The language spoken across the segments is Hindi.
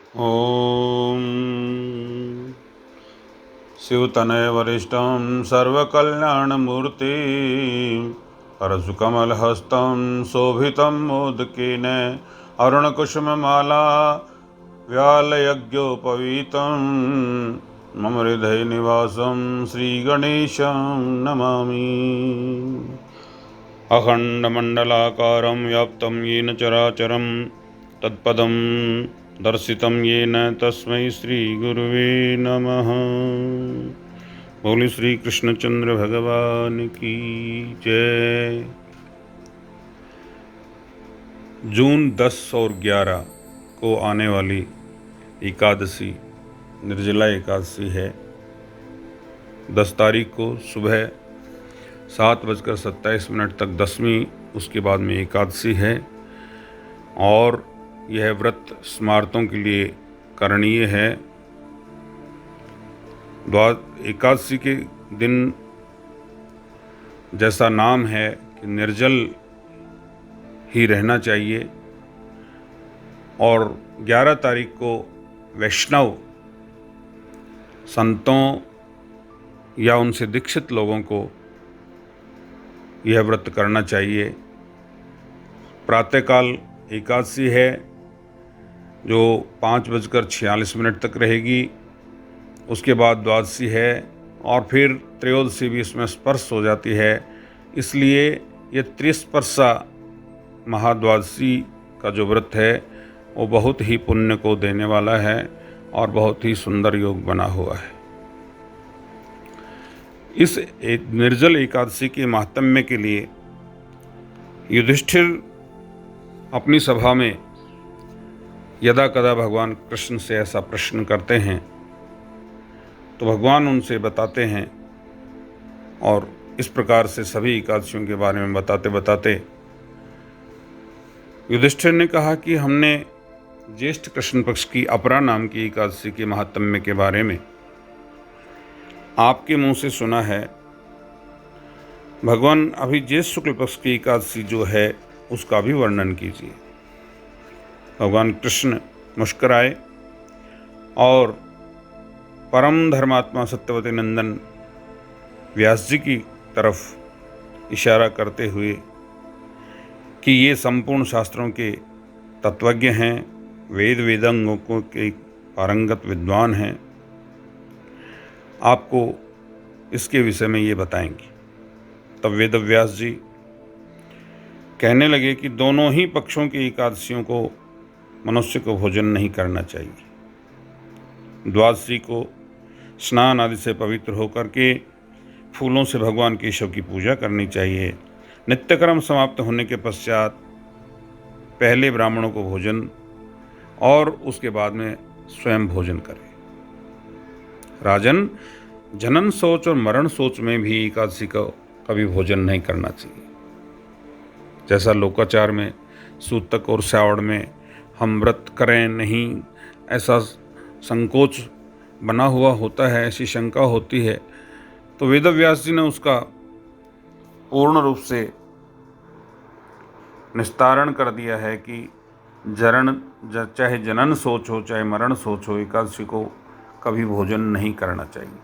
ॐ शिवतनय वरिष्ठं सर्वकल्याणमूर्ति परशुकमलहस्तं शोभितं मोदकेन अरुणकुसुममाला व्यालयज्ञोपवीतं मम हृदयनिवासं श्रीगणेशं नमामि। अखण्डमण्डलाकारं व्याप्तं येन चराचरं तत्पदं दर्शितं येन तस्मै श्रीगुरुवे नमः। बोले श्री कृष्णचंद्र भगवान की जय। जून 10 और 11 को आने वाली एकादशी निर्जला एकादशी है। 10 तारीख को सुबह 7:27 तक दसवीं, उसके बाद में एकादशी है और यह व्रत स्मार्तों के लिए करणीय है। एकादशी के दिन जैसा नाम है कि निर्जल ही रहना चाहिए और 11 तारीख को वैष्णव संतों या उनसे दीक्षित लोगों को यह व्रत करना चाहिए। प्रातःकाल एकादशी है जो 5:46 तक रहेगी। उसके बाद द्वादशी है और फिर त्रयोदशी भी इसमें स्पर्श हो जाती है। इसलिए ये त्रिस्पर्शा महाद्वादशी का जो व्रत है वो बहुत ही पुण्य को देने वाला है और बहुत ही सुंदर योग बना हुआ है। इस निर्जल एकादशी के महात्म्य के लिए युधिष्ठिर अपनी सभा में यदा कदा भगवान कृष्ण से ऐसा प्रश्न करते हैं तो भगवान उनसे बताते हैं और इस प्रकार से सभी एकादशियों के बारे में बताते बताते युधिष्ठिर ने कहा कि हमने ज्येष्ठ कृष्ण पक्ष की अपरा नाम की एकादशी के महात्म्य के बारे में आपके मुंह से सुना है। भगवान अभी ज्येष्ठ शुक्ल पक्ष की एकादशी जो है उसका भी वर्णन कीजिए। भगवान कृष्ण मुस्कुराए और परम धर्मात्मा सत्यवती नंदन व्यास जी की तरफ इशारा करते हुए कि ये संपूर्ण शास्त्रों के तत्वज्ञ हैं, वेद वेदांगों के पारंगत विद्वान हैं, आपको इसके विषय में ये बताएंगे। तब वेदव्यास जी कहने लगे कि दोनों ही पक्षों की एकादशियों को मनुष्य को भोजन नहीं करना चाहिए। द्वादशी को स्नान आदि से पवित्र होकर के फूलों से भगवान केशव की पूजा करनी चाहिए। नित्यकर्म समाप्त होने के पश्चात पहले ब्राह्मणों को भोजन और उसके बाद में स्वयं भोजन करें। राजन, जनन सोच और मरण सोच में भी एकादशी का कभी भोजन नहीं करना चाहिए। जैसा लोकाचार में सूतक और श्रावण में हम व्रत करें नहीं, ऐसा संकोच बना हुआ होता है, ऐसी शंका होती है, तो वेदव्यास जी ने उसका पूर्ण रूप से निस्तारण कर दिया है कि चाहे जनन सोच हो चाहे मरण सोच हो, एकादशी को कभी भोजन नहीं करना चाहिए।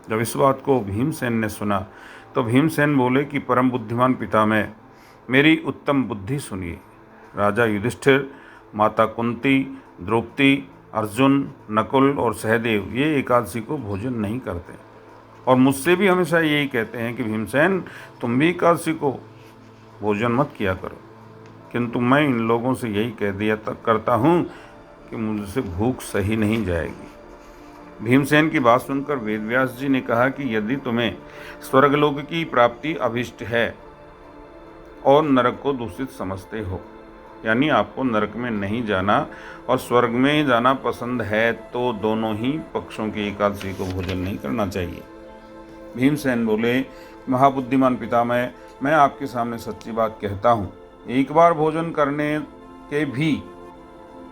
जब इस बात को भीमसेन ने सुना तो भीमसेन बोले कि परम बुद्धिमान पितामह, मेरी उत्तम बुद्धि सुनिए। राजा युधिष्ठिर, माता कुंती, द्रौपदी, अर्जुन, नकुल और सहदेव ये एकादशी को भोजन नहीं करते और मुझसे भी हमेशा यही कहते हैं कि भीमसेन, तुम भी एकादशी को भोजन मत किया करो। किंतु मैं इन लोगों से यही कह दिया तक करता हूँ कि मुझसे भूख सही नहीं जाएगी। भीमसेन की बात सुनकर वेदव्यास जी ने कहा कि यदि तुम्हें स्वर्गलोक की प्राप्ति अभिष्ट है और नरक को दूषित समझते हो, यानी आपको नरक में नहीं जाना और स्वर्ग में ही जाना पसंद है, तो दोनों ही पक्षों की एकादशी को भोजन नहीं करना चाहिए। भीमसेन बोले, महाबुद्धिमान पितामह, मैं आपके सामने सच्ची बात कहता हूँ, एक बार भोजन करने के भी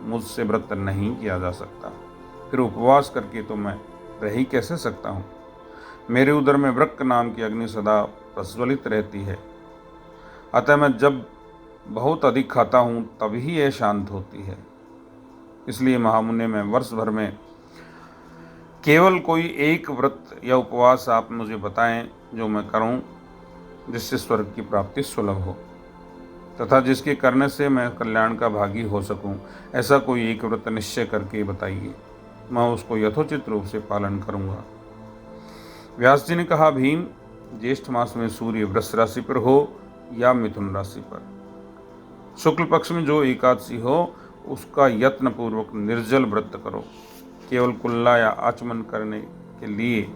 मुझसे व्रत नहीं किया जा सकता, फिर उपवास करके तो मैं रह ही कैसे सकता हूँ। मेरे उदर में वृक्क नाम की अग्नि सदा प्रज्वलित रहती है, अतः मैं जब बहुत अधिक खाता हूँ तभी यह शांत होती है। इसलिए महामुनि में वर्ष भर में केवल कोई एक व्रत या उपवास आप मुझे बताएं जो मैं करूं, जिससे स्वर्ग की प्राप्ति सुलभ हो तथा जिसके करने से मैं कल्याण का भागी हो सकूं। ऐसा कोई एक व्रत निश्चय करके बताइए, मैं उसको यथोचित रूप से पालन करूंगा। व्यास जी ने कहा, भीम, ज्येष्ठ मास में सूर्य वृष राशि पर हो या मिथुन राशि पर, शुक्ल पक्ष में जो एकादशी हो उसका यत्न पूर्वक निर्जल व्रत करो। केवल कुल्ला या आचमन करने के लिए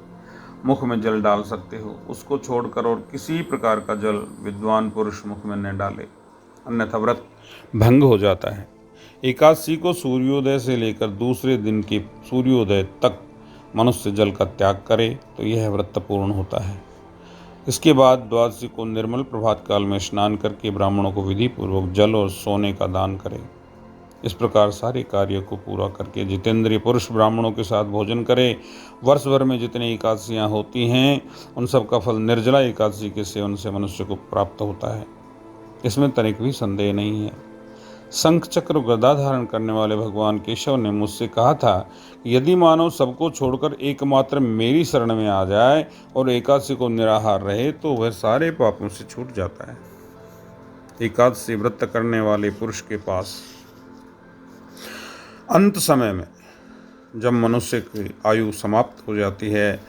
मुख में जल डाल सकते हो, उसको छोड़कर और किसी प्रकार का जल विद्वान पुरुष मुख में न डाले, अन्यथा व्रत भंग हो जाता है। एकादशी को सूर्योदय से लेकर दूसरे दिन के सूर्योदय तक मनुष्य जल का त्याग करे तो यह व्रत पूर्ण होता है। इसके बाद द्वादशी को निर्मल प्रभात काल में स्नान करके ब्राह्मणों को विधि पूर्वक जल और सोने का दान करें। इस प्रकार सारे कार्य को पूरा करके जितेंद्रिय पुरुष ब्राह्मणों के साथ भोजन करे। वर्ष भर में जितनी एकादशियाँ होती हैं उन सब का फल निर्जला एकादशी के सेवन से मनुष्य को प्राप्त होता है, इसमें तनिक भी संदेह नहीं है। शंख चक्र गदा धारण करने वाले भगवान केशव ने मुझसे कहा था कि यदि मानव सबको छोड़कर एकमात्र मेरी शरण में आ जाए और एकादशी को निराहार रहे तो वह सारे पापों से छूट जाता है। एकादशी व्रत करने वाले पुरुष के पास अंत समय में जब मनुष्य की आयु समाप्त हो जाती है,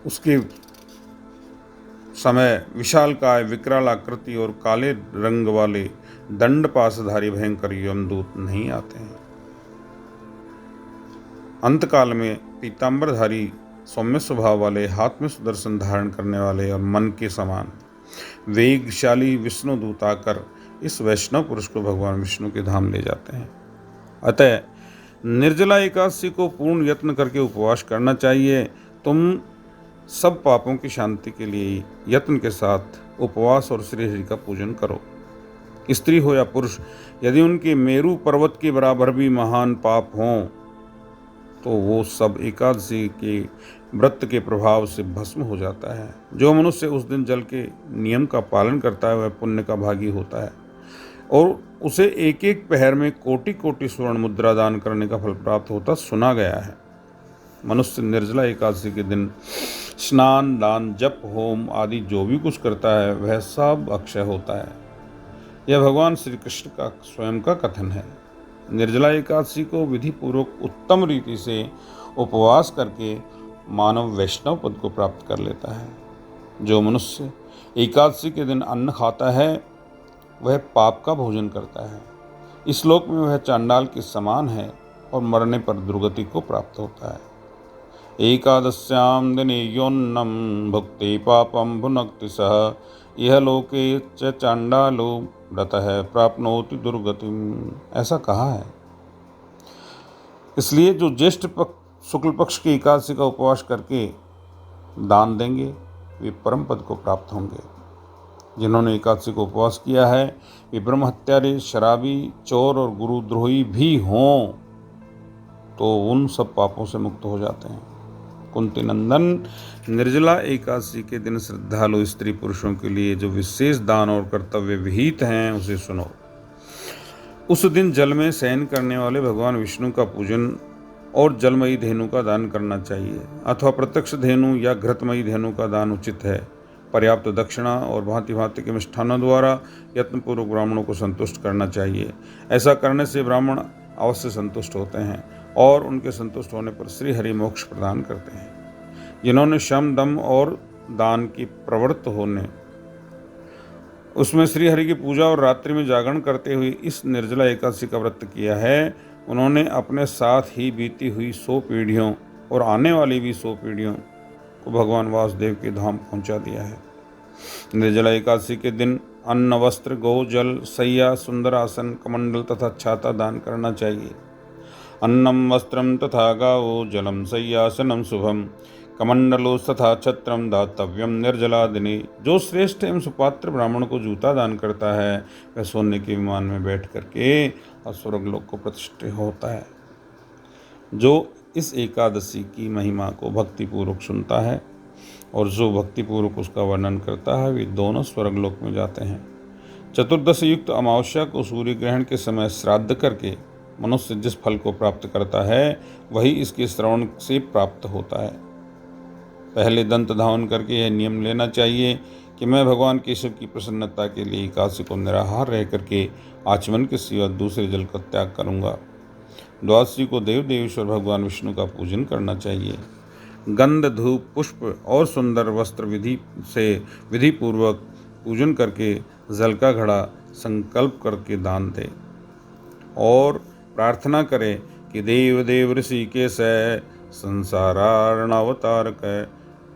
उसके समय विशालकाय, विकराल आकृति और काले रंग वाले दंड पासधारी भयंकर यमदूत नहीं आते हैं। अंतकाल में पीतांबरधारी, सौम्य स्वभाव वाले, हाथ में सुदर्शन धारण करने वाले और मन के समान वेगशाली विष्णु दूत आकर इस वैष्णव पुरुष को भगवान विष्णु के धाम ले जाते हैं। अतः निर्जला एकादशी को पूर्ण यत्न करके उपवास करना चाहिए। तुम सब पापों की शांति के लिए यत्न के साथ उपवास और श्री हरि का पूजन करो। स्त्री हो या पुरुष, यदि उनके मेरू पर्वत के बराबर भी महान पाप हों तो वो सब एकादशी के व्रत के प्रभाव से भस्म हो जाता है। जो मनुष्य उस दिन जल के नियम का पालन करता है वह पुण्य का भागी होता है और उसे एक एक पहर में कोटि कोटि स्वर्ण मुद्रा दान करने का फल प्राप्त होता सुना गया है। मनुष्य निर्जला एकादशी के दिन स्नान, दान, जप, होम आदि जो भी कुछ करता है वह सब अक्षय होता है। यह भगवान श्री कृष्ण का स्वयं का कथन है। निर्जला एकादशी को विधि पूर्वक उत्तम रीति से उपवास करके मानव वैष्णव पद को प्राप्त कर लेता है। जो मनुष्य एकादशी के दिन अन्न खाता है वह पाप का भोजन करता है। इस लोक में वह चांडाल के समान है और मरने पर दुर्गति को प्राप्त होता है। एकादश्याम दिने योन्नम भुक्ते पापम भुनक्ति सह यह लोके च चांडालो व्रतः प्राप्नोति दुर्गतिम, ऐसा कहा है। इसलिए जो ज्येष्ठ शुक्ल पक्ष की एकादशी का उपवास करके दान देंगे वे परम पद को प्राप्त होंगे। जिन्होंने एकादशी को उपवास किया है वे ब्रह्म हत्यारे, शराबी, चोर और गुरुद्रोही भी हों तो उन सब पापों से मुक्त हो जाते हैं। कुंती नंदन, निर्जला एकादशी के दिन श्रद्धालु स्त्री पुरुषों के लिए जो विशेष दान और कर्तव्य विहित हैं उसे सुनो। उस दिन जल में शयन करने वाले भगवान विष्णु का पूजन और जलमयी धेनु का दान करना चाहिए अथवा प्रत्यक्ष धेनु या घृतमयी धेनु का दान उचित है। पर्याप्त दक्षिणा और भांति भांति के मिष्ठानों द्वारा यत्नपूर्वक ब्राह्मणों को संतुष्ट करना चाहिए। ऐसा करने से ब्राह्मण अवश्य संतुष्ट होते हैं और उनके संतुष्ट होने पर श्री हरि मोक्ष प्रदान करते हैं। जिन्होंने शम, दम और दान की प्रवृत्त होने उसमें श्री हरि की पूजा और रात्रि में जागरण करते हुए इस निर्जला एकादशी का व्रत किया है, उन्होंने अपने साथ ही बीती हुई 100 पीढ़ियों और आने वाली भी 100 पीढ़ियों को भगवान वासुदेव के धाम पहुंचा दिया है। निर्जला एकादशी के दिन अन्न, वस्त्र, गौ, जल, सैया, सुंदर आसन, कमंडल तथा छाता दान करना चाहिए। अन्नम वस्त्रम तथा गावो जलम सय्यासनम शुभम कमंडलो तथा छत्रम दातव्यम निर्जला दिने। जो श्रेष्ठ एवं सुपात्र ब्राह्मण को जूता दान करता है वह सोने के विमान में बैठ करके और स्वर्गलोक को प्रतिष्ठित होता है। जो इस एकादशी की महिमा को भक्तिपूर्वक सुनता है और जो भक्तिपूर्वक उसका वर्णन करता है वे दोनों स्वर्गलोक में जाते हैं। चतुर्दश युक्त अमावस्या को सूर्य ग्रहण के समय श्राद्ध करके मनुष्य जिस फल को प्राप्त करता है वही इसके श्रवण से प्राप्त होता है। पहले दंत धावन करके यह नियम लेना चाहिए कि मैं भगवान केशव की प्रसन्नता के लिए एकादशी को निराहार रह करके आचमन के सिवा दूसरे जल का त्याग करूंगा। द्वादशी को देव देवेश्वर भगवान विष्णु का पूजन करना चाहिए। गंध, धूप, पुष्प और सुंदर वस्त्र विधि पूर्वक पूजन करके जल का घड़ा संकल्प करके दान दे और प्रार्थना करे कि देव देव ऋषिकेश संसारार्णावतारक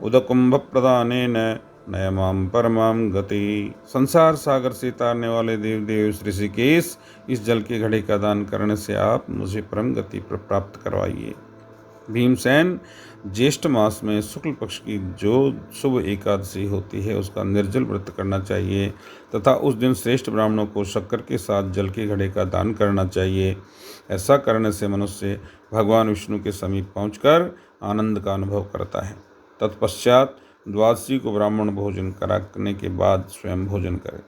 उदकुंभ प्रदानेन नयमाम परमाम गति। संसार सागर से तारने वाले देव देव ऋषिकेश, इस जल के घड़े का दान करने से आप मुझे परम गति प्राप्त करवाइए। भीमसेन, ज्येष्ठ मास में शुक्ल पक्ष की जो शुभ एकादशी होती है उसका निर्जल व्रत करना चाहिए तथा उस दिन श्रेष्ठ ब्राह्मणों को शक्कर के साथ जल के घड़े का दान करना चाहिए। ऐसा करने से मनुष्य भगवान विष्णु के समीप पहुंचकर आनंद का अनुभव करता है। तत्पश्चात द्वादशी को ब्राह्मण भोजन कराने के बाद स्वयं भोजन करे।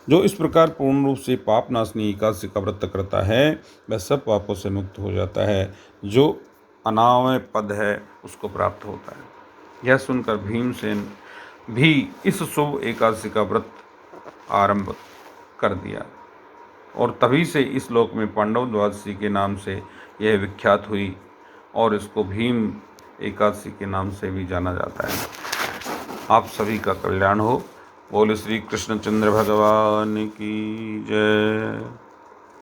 जो इस प्रकार पूर्ण रूप से पाप नाशनी एकादशी का व्रत करता है वह सब पापों से मुक्त हो जाता है। जो अनामय पद है उसको प्राप्त होता है। यह सुनकर भीमसेन भी इस शुभ एकादशी का व्रत आरंभ कर दिया और तभी से इस लोक में पांडव द्वादशी के नाम से यह विख्यात हुई और इसको भीम एकादशी के नाम से भी जाना जाता है। आप सभी का कल्याण हो। बोले श्री कृष्णचंद्र भगवान की जय।